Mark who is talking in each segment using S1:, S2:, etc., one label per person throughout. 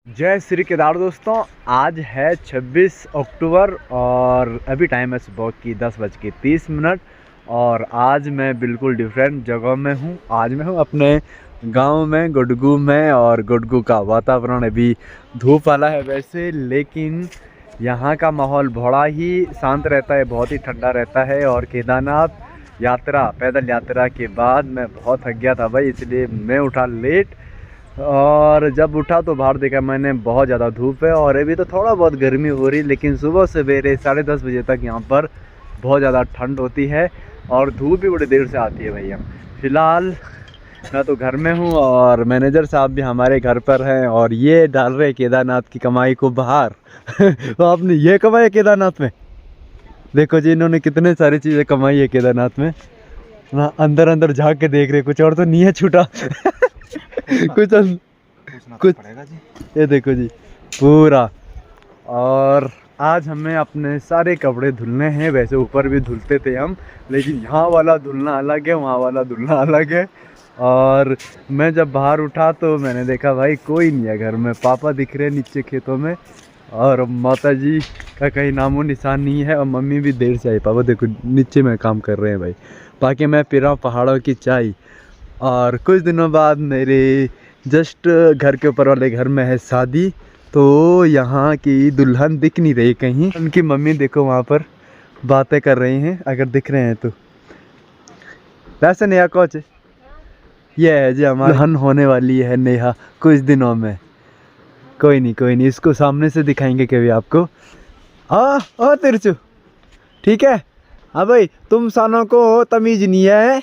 S1: जय श्री केदार दोस्तों। आज है 26 अक्टूबर और अभी टाइम है सुबह की 10:30 और आज मैं बिल्कुल डिफरेंट जगह में हूँ। आज मैं हूँ अपने गांव में गुडगू में और गुडगू का वातावरण अभी धूप वाला है वैसे, लेकिन यहाँ का माहौल बड़ा ही शांत रहता है, बहुत ही ठंडा रहता है। और केदारनाथ यात्रा पैदल यात्रा के बाद मैं बहुत थक गया था भाई, इसलिए मैं उठा लेट। और जब उठा तो बाहर देखा मैंने बहुत ज़्यादा धूप है और अभी तो थोड़ा बहुत गर्मी हो रही, लेकिन सुबह सवेरे 10:30 बजे तक यहाँ पर बहुत ज़्यादा ठंड होती है और धूप भी बड़ी देर से आती है भैया। फ़िलहाल मैं तो घर में हूँ और मैनेजर साहब भी हमारे घर पर हैं और ये डाल रहे केदारनाथ की कमाई को बाहर। तो आपने ये कमाई है केदारनाथ में? देखो जी, इन्होंने कितने सारी चीज़ें कमाई है केदारनाथ में ना। अंदर अंदर झाँक के देख रहे, कुछ और तो नहीं है छूटा। कुछ पड़ेगा जी। ये देखो जी पूरा। और आज हमें अपने सारे कपड़े धुलने हैं। वैसे ऊपर भी धुलते थे हम, लेकिन यहाँ वाला धुलना अलग है, वहाँ वाला धुलना अलग है। और मैं जब बाहर उठा तो मैंने देखा भाई कोई नहीं है घर में। पापा दिख रहे हैं नीचे खेतों में और माता जी का कहीं नामो निशान नहीं है और मम्मी भी देर से आई। पापा देखो नीचे में काम कर रहे हैं भाई। बाकी मैं पी रहा हूँ पहाड़ों की चाय। और कुछ दिनों बाद मेरे जस्ट घर के ऊपर वाले घर में है शादी, तो यहाँ की दुल्हन दिख नहीं रही कहीं। उनकी मम्मी देखो वहाँ पर बातें कर रही हैं, अगर दिख रहे हैं तो। वैसे नेहा कोच ये है जी हमारी दुल्हन होने वाली है नेहा कुछ दिनों में। कोई नहीं, इसको सामने से दिखाएंगे कभी आपको। ओ तिरचू ठीक है। हाँ भाई, तुम सानों को तमीज नहीं है,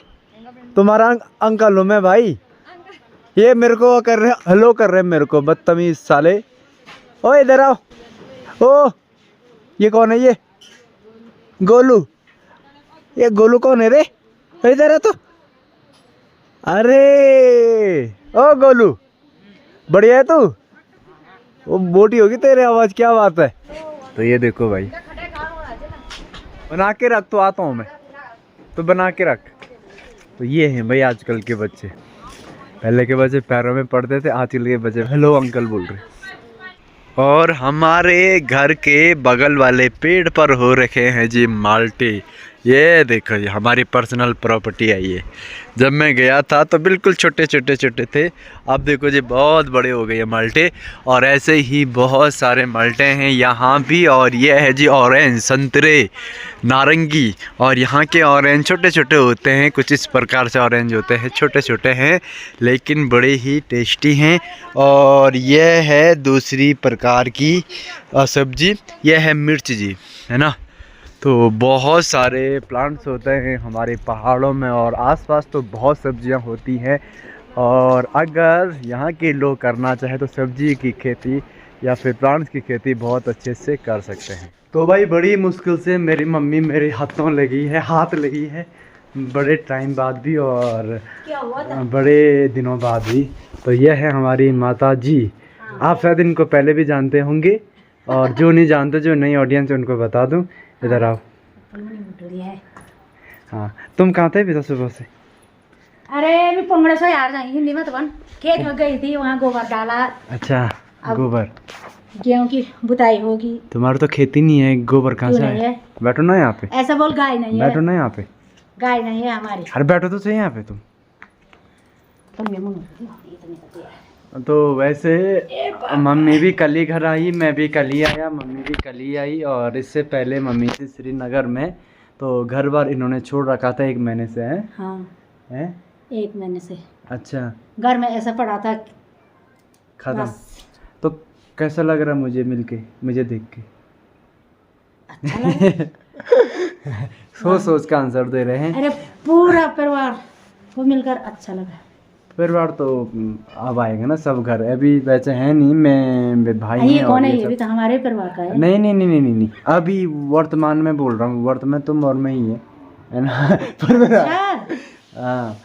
S1: तुम्हारा अंकल हूँ मैं भाई। ये मेरे को कर रहे हेलो कर रहे मेरे को, बदतमीज साले। ओ इधर आओ। ओ ये कौन है? ये गोलू। ये गोलू कौन है रे? इधर आ तो। अरे ओ गोलू, बढ़िया है तू? वो मोटी होगी तेरे आवाज, क्या बात है। तो ये देखो भाई, बना के रख तो आता हूँ मैं, तो बना के रख। तो ये हैं भाई आजकल के बच्चे। पहले के बच्चे पैरों में पड़ते थे, आजकल के बच्चे हेलो अंकल बोल रहे। और हमारे घर के बगल वाले पेड़ पर हो रखे हैं जी माल्टे। ये देखो जी हमारी पर्सनल प्रॉपर्टी है ये। जब मैं गया था तो बिल्कुल छोटे थे, अब देखो जी बहुत बड़े हो गए ये माल्टे। और ऐसे ही बहुत सारे माल्टे हैं यहाँ भी। और ये है जी ऑरेंज, संतरे, नारंगी। और यहाँ के ऑरेंज छोटे होते हैं, कुछ इस प्रकार से ऑरेंज होते हैं, छोटे हैं लेकिन बड़े ही टेस्टी हैं। और यह है दूसरी प्रकार की सब्जी, यह है मिर्च जी, है ना। तो बहुत सारे प्लांट्स होते हैं हमारे पहाड़ों में और आसपास तो बहुत सब्जियां होती हैं। और अगर यहाँ के लोग करना चाहे तो सब्जी की खेती या फिर प्लांट्स की खेती बहुत अच्छे से कर सकते हैं। तो भाई बड़ी मुश्किल से मेरी मम्मी मेरे हाथ लगी है बड़े टाइम बाद भी और बड़े दिनों बाद भी। तो यह है हमारी माता जी। आप शायद इनको पहले भी जानते होंगे और जो नहीं जानते, जो नई ऑडियंस है उनको बता दूं। इधर आओ। हाँ, तुम कहाँ थे पिता सुबह से?
S2: अरे मैं पंगड़े से यार जाएंगे हिंदी में, तो खेत में गई थी, वहाँ गोबर डाला।
S1: अच्छा, गोबर
S2: गेहूँ की बुताई होगी।
S1: तुम्हारा तो खेती नहीं है, गोबर कहाँ से है? बैठो ना यहाँ पे।
S2: ऐसा बोल, गाय नहीं है।
S1: बैठो ना यहाँ पे।
S2: गाय नहीं है हमारी।
S1: अरे बैठो तो सही यहाँ पे तुम। तो वैसे मम्मी भी कल ही घर आई, मैं भी कल ही आया, मम्मी भी कल ही आई। और इससे पहले मम्मी थी श्रीनगर में, तो घर बार इन्होंने छोड़ रखा था 1 महीने से। है
S2: हाँ
S1: है
S2: 1 महीने से।
S1: अच्छा,
S2: घर में ऐसा पड़ा था
S1: खत्म। तो कैसा लग रहा मुझे मिलके, मुझे देख के?
S2: अच्छा
S1: सोच का आंसर दे रहे हैं।
S2: अरे पूरा परिवार को मिलकर अच्छा लगा।
S1: परिवार तो अब आएगा ना सब घर, अभी वैसे है नहीं, मैं भाई हैं।
S2: ये कौन है? ये भी तो हमारे परिवार का है।
S1: नहीं, अभी वर्तमान में बोल रहा हूँ, वर्तमान तुम और मैं ही है ना। हाँ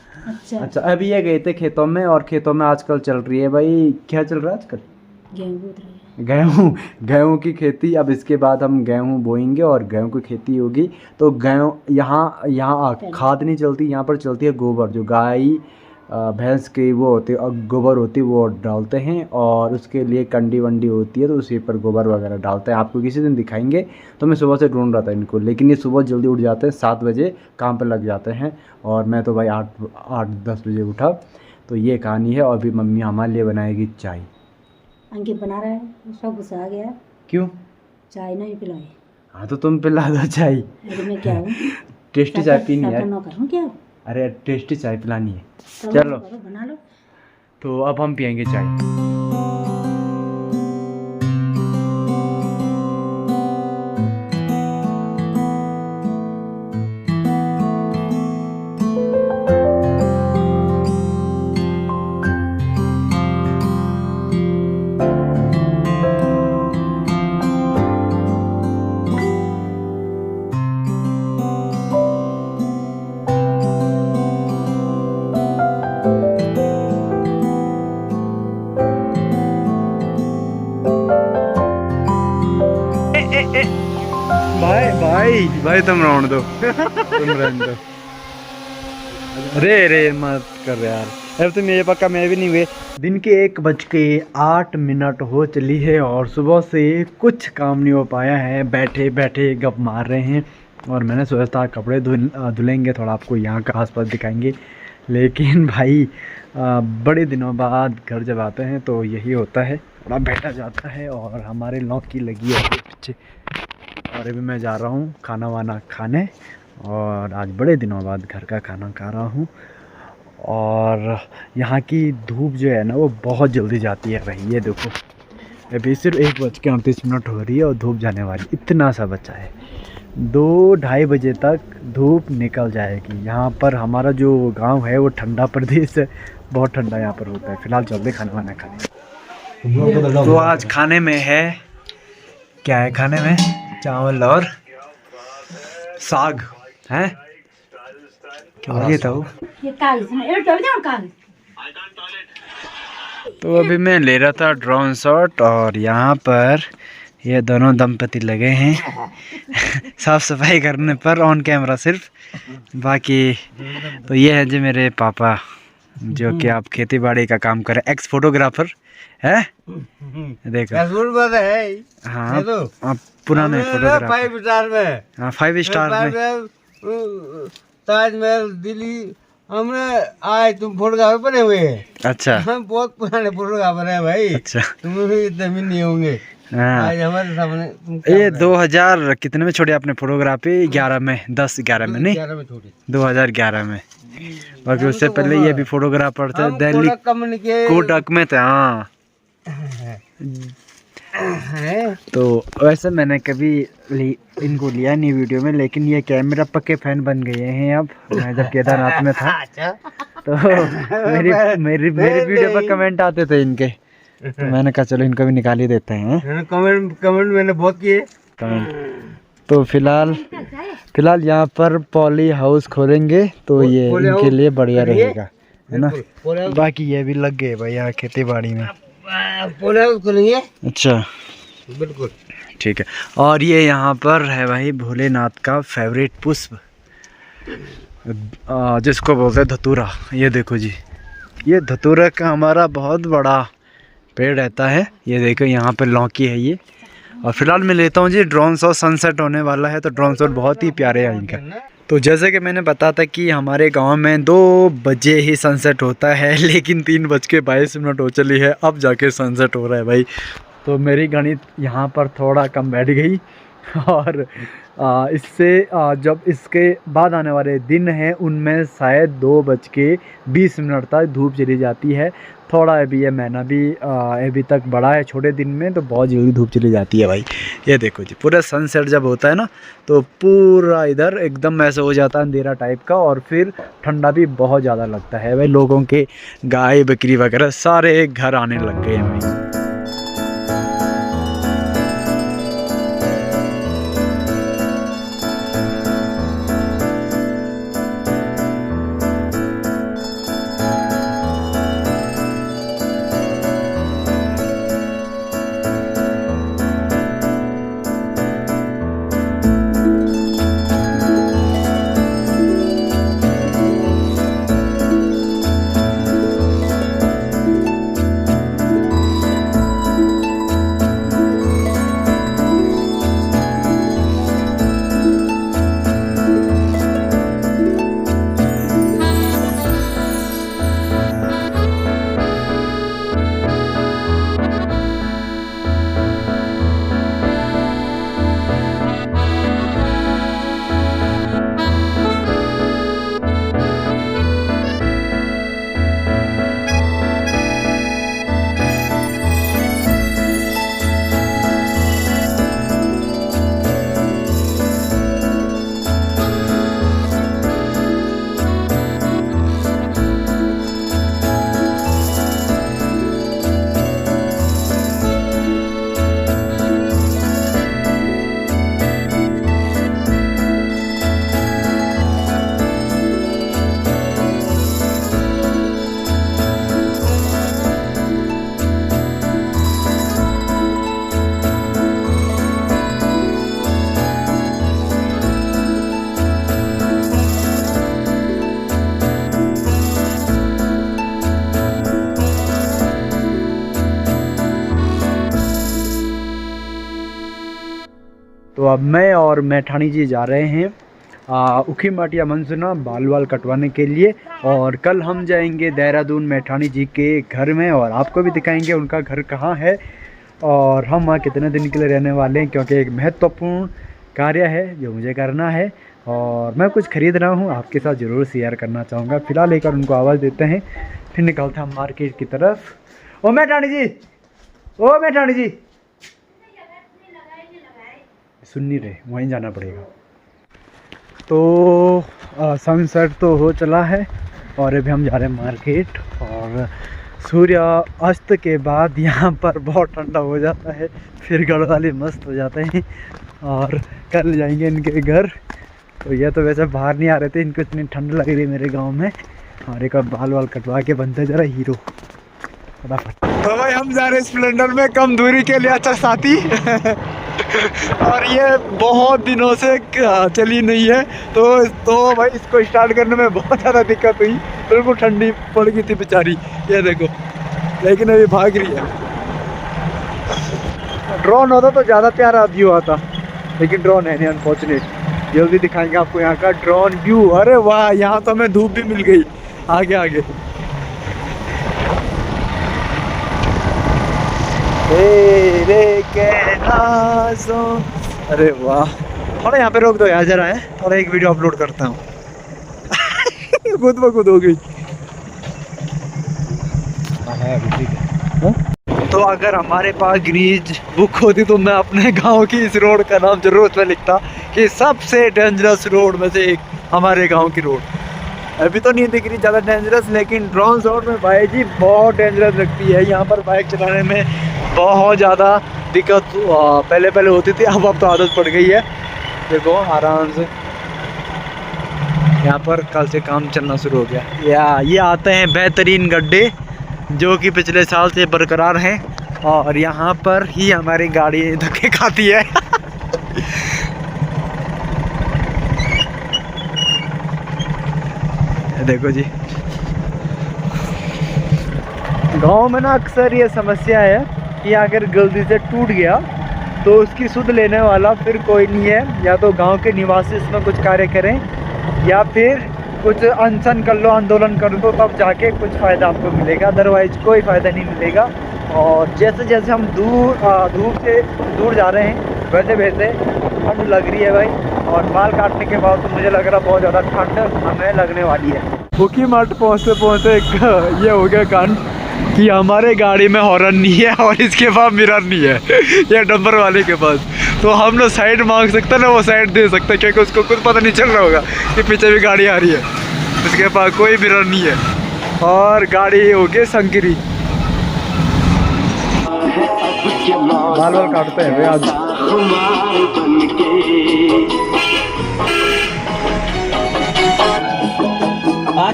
S1: अच्छा। अभी ये गए थे खेतों में और खेतों में आजकल चल रही है भाई, क्या चल रहा है आजकल? गेहूँ की खेती। अब इसके बाद हम गेहूँ बोएंगे और गेहूँ की खेती होगी। तो गेहूँ यहाँ खाद नहीं चलती, यहाँ पर चलती है गोबर, जो गाय भैंस की वो होती है गोबर होती है वो डालते हैं, और उसके लिए कंडी वंडी होती है तो उसी पर गोबर वगैरह डालते हैं। आपको किसी दिन दिखाएंगे। तो मैं सुबह से ढूंढ रहा था इनको, लेकिन ये सुबह जल्दी उठ जाते हैं, 7 बजे काम पर लग जाते हैं, और मैं तो भाई 8-10 बजे उठा। तो ये कहानी है। और भी मम्मी हमारे लिए बनाएगी चाय।
S2: अंकित बना रहा है, उसका गुस्सा आ गया।
S1: क्यों?
S2: चाय नहीं पिलाई।
S1: हाँ तो तुम पिला दो चाय।
S2: अरे मैं क्या हूँ,
S1: टेस्टी चाय पीनी है।
S2: नौकर हूँ क्या?
S1: अरे टेस्टी चाय पिलानी है।
S2: तो
S1: चलो
S2: बना लो।
S1: तो अब हम पियेंगे चाय। भाई भाई भाई तुम रहने दो, तुम रहने दो। रे मत कर यार, अब तुम ये पक्का मैं भी नहीं हुए। दिन के 1:08 हो चली है और सुबह से कुछ काम नहीं हो पाया है, बैठे बैठे गप मार रहे हैं। और मैंने सोचा था कपड़े धुलेंगे, थोड़ा आपको यहाँ का आसपास दिखाएंगे, लेकिन भाई बड़े दिनों बाद घर जब आते हैं तो यही होता है, थोड़ा बैठा जाता है। और हमारे लौकी लगी है पीछे, और अभी मैं जा रहा हूँ खाना वाना खाने, और आज बड़े दिनों बाद घर का खाना खा रहा हूँ। और यहाँ की धूप जो है ना वो बहुत जल्दी जाती है भाई। ये देखो अभी सिर्फ 1:38 हो रही है और धूप जाने वाली, इतना सा बचा है। 2-2:30 बजे तक धूप निकल जाएगी। यहाँ पर हमारा जो गांव है वो ठंडा प्रदेश है, बहुत ठंडा यहाँ पर होता है। फिलहाल चलते खाना वाना खाने। तो आज खाने में है, क्या है खाने में? चावल और साग है। क्या ये था वो? तो अभी मैं ले रहा था ड्रोन शॉट, और यहाँ पर ये दोनों दंपति लगे हैं साफ सफाई करने पर ऑन कैमरा सिर्फ। बाकी तो ये है जी मेरे पापा, जो कि आप खेती बाड़ी का काम करें, एक्स फोटोग्राफर है। देखो हाँ आप पुराने फोटोग्राफर,
S3: 5 स्टार में।
S1: हाँ 5 स्टार में
S3: ताजमहल दिल्ली हमने आए, तुम फोटोग्राफर बने हुए हैं।
S1: अच्छा
S3: हम बहुत पुराने फोटोग्राफर हैं भाई।
S1: अच्छा
S3: तुम भी इतने भी नहीं होंगे।
S1: हाँ
S3: आज हमारे सामने तुम क्या
S1: ये
S3: बना?
S1: 2000 कितने में छोड़ी आपने फोटोग्राफी? 11 में, 10-11 में नहीं,
S3: 11 में छोड़ी।
S1: 2011 में। बाकी उससे पहले ये भी फोटोग्राफर थे, दिल्ली कोटक में थे। हाँ तो वैसे मैंने कभी इनको लिया नहीं वीडियो में, लेकिन ये कैमरा पक्के फैन बन गए हैं अब। मैं जब केदारनाथ में था तो मेरी वीडियो पर कमेंट आते थे इनके, तो मैंने कहा चलो इनको भी निकाल ही देते हैं।
S3: कमेंट मैंने बहुत किए
S1: कमेंट। तो फिलहाल यहाँ पर पॉली हाउस खोलेंगे तो ये इनके लिए बढ़िया रहेगा, है ना। बाकी ये भी लग गए भाई यहाँ खेती बाड़ी में।
S3: खोलेंगे।
S1: अच्छा
S3: बिल्कुल
S1: ठीक है। और ये यहाँ पर है भाई भोलेनाथ का फेवरेट पुष्प, जिसको बोलते हैं धतूरा। ये देखो जी, ये धतूरा का हमारा बहुत बड़ा पेड़ रहता है। ये देखो यहाँ पर लौकी है ये। और फिलहाल मैं लेता हूँ जी ड्रोन शॉट, सनसेट होने वाला है तो ड्रोन शॉट बहुत ही प्यारे है इनका। तो जैसे कि मैंने बताया था कि हमारे गांव में 2 बजे ही सनसेट होता है, लेकिन 3:22 हो चली है, अब जाके सनसेट हो रहा है भाई। तो मेरी गणित यहाँ पर थोड़ा कम बैठ गई। और इससे जब इसके बाद आने वाले दिन हैं उनमें शायद 2:20 तक धूप चली जाती है। थोड़ा अभी ये महीना भी अभी तक बड़ा है, छोटे दिन में तो बहुत जल्दी धूप चली जाती है भाई। ये देखो जी पूरा सनसेट जब होता है ना तो पूरा इधर एकदम ऐसे हो जाता है अंधेरा टाइप का, और फिर ठंडा भी बहुत ज़्यादा लगता है भाई। लोगों के गाय बकरी वगैरह सारे घर आने लग गए हैं भाई। तो अब मैं और मैठानी जी जा रहे हैं उखीमठ या मनसुना बाल कटवाने के लिए। और कल हम जाएंगे देहरादून मैठानी जी के घर में और आपको भी दिखाएंगे उनका घर कहाँ है और हम वहाँ कितने दिन के लिए रहने वाले हैं, क्योंकि एक महत्वपूर्ण कार्य है जो मुझे करना है और मैं कुछ ख़रीद रहा हूँ, आपके साथ ज़रूर शेयर करना चाहूँगा। फ़िलहाल लेकर उनको आवाज़ देते हैं, फिर निकलते हैं हम मार्केट की तरफ। ओ मैठानी जी, ओ मैठानी जी, सुन नहीं रहे, वहीं जाना पड़ेगा। तो सनसेट तो हो चला है और अभी हम जा रहे हैं मार्केट। और सूर्य अस्त के बाद यहाँ पर बहुत ठंडा हो जाता है, फिर गढ़वाली मस्त हो जाते हैं। और कल जाएंगे इनके घर। तो ये तो वैसे बाहर नहीं आ रहे थे, इनको इतनी ठंड लग रही है मेरे गांव में। और एक बाल कटवा के बनते जरा हीरो फटाफट। तो भाई हम जा रहे हैं स्प्लेंडर में, कम दूरी के लिए अच्छा साथी और ये बहुत दिनों से चली नहीं है तो भाई इसको स्टार्ट करने में बहुत ज़्यादा दिक्कत हुई, बिल्कुल ठंडी पड़ गई थी बेचारी, ये देखो। लेकिन अभी भाग रही है। ड्रोन होता तो ज़्यादा प्यारा व्यू आता, लेकिन ड्रोन है नहीं, अनफॉर्चुनेट। जल्दी दिखाएंगे आपको यहाँ का ड्रोन व्यू। अरे वाह, यहाँ तो हमें धूप भी मिल गई आगे आगे। अरे वाह, थोड़ा यहाँ पे रोक दो यार जरा, है थोड़ा एक वीडियो अपलोड करता हूँ। खुद ब खुद हो गई। तो अगर हमारे पास ग्रीज बुक होती तो मैं अपने गांव की इस रोड का नाम जरूर उसमें लिखता कि सबसे डेंजरस रोड में से एक हमारे गांव की रोड। अभी तो नहीं दिख रही ज़्यादा डेंजरस, लेकिन ड्रोन शॉट में भाई जी बहुत डेंजरस लगती है। यहाँ पर बाइक चलाने में बहुत ज़्यादा दिक्कत पहले होती थी, अब तो आदत पड़ गई है। देखो आराम से यहाँ पर कल से काम चलना शुरू हो गया। ये आते हैं बेहतरीन गड्ढे जो कि पिछले साल से बरकरार हैं और यहाँ पर ही हमारी गाड़ी धक्के खाती है। देखो जी, गांव में ना अक्सर ये समस्या है कि अगर गलती से टूट गया तो उसकी सुध लेने वाला फिर कोई नहीं है। या तो गांव के निवासी इसमें कुछ कार्य करें या फिर कुछ अनशन कर लो, आंदोलन कर दो, तब जाके कुछ फ़ायदा आपको मिलेगा, अदरवाइज कोई फ़ायदा नहीं मिलेगा। और जैसे जैसे हम धूप से दूर जा रहे हैं वैसे वैसे ठंड लग रही है भाई। और बाल काटने के बाद तो मुझे लग रहा बहुत ज़्यादा ठंड हमें लगने वाली है। उखीमठ पहुँचते ये हो गया कांड कि हमारे गाड़ी में हॉर्न नहीं है और इसके पास मिरर नहीं है, ये डंपर वाले के पास। तो हम लोग साइड मांग सकते ना, वो साइड दे सकते हैं, क्योंकि उसको कुछ पता नहीं चल रहा होगा कि पीछे भी गाड़ी आ रही है। इसके पास कोई मिरर नहीं है और गाड़ी हो गई संकरी। बाल काटते हैं आज।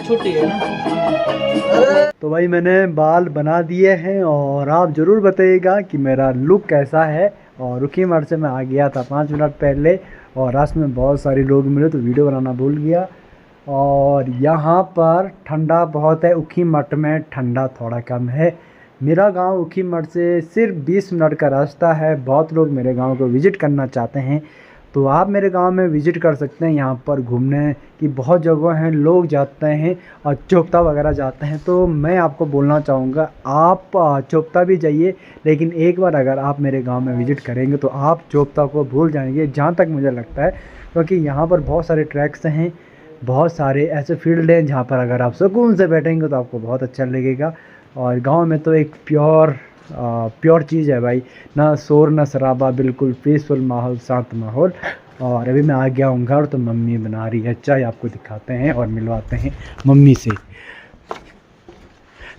S1: छुट्टी है ना। तो भाई मैंने बाल बना दिए हैं और आप ज़रूर बताइएगा कि मेरा लुक कैसा है। और उखीमठ से मैं आ गया था 5 मिनट पहले और रास्ते में बहुत सारे लोग मिले तो वीडियो बनाना भूल गया। और यहाँ पर ठंडा बहुत है, उखीमठ में ठंडा थोड़ा कम है। मेरा गांव उखीमठ से सिर्फ 20 मिनट का रास्ता है। बहुत लोग मेरे गांव को विज़िट करना चाहते हैं तो आप मेरे गांव में विज़िट कर सकते हैं। यहाँ पर घूमने की बहुत जगह हैं, लोग जाते हैं और चोपता वगैरह जाते हैं। तो मैं आपको बोलना चाहूँगा आप चोपता भी जाइए, लेकिन एक बार अगर आप मेरे गांव में विज़िट करेंगे तो आप चोपता को भूल जाएंगे, जहाँ तक मुझे लगता है। क्योंकि यहाँ पर बहुत सारे ट्रैक्स हैं, बहुत सारे ऐसे फील्ड हैं जहाँ पर अगर आप सुकून से बैठेंगे तो आपको बहुत अच्छा लगेगा। और गाँव में तो एक प्योर चीज़ है भाई, ना शोर ना शराबा, बिल्कुल पीसफुल माहौल, शांत माहौल। और अभी मैं आ गया हूँ घर, तो मम्मी बना रही है चाय, आपको दिखाते हैं और मिलवाते हैं मम्मी से।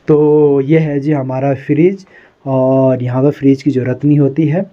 S1: तो ये है जी हमारा फ्रिज, और यहाँ पर फ्रिज की ज़रूरत नहीं होती है।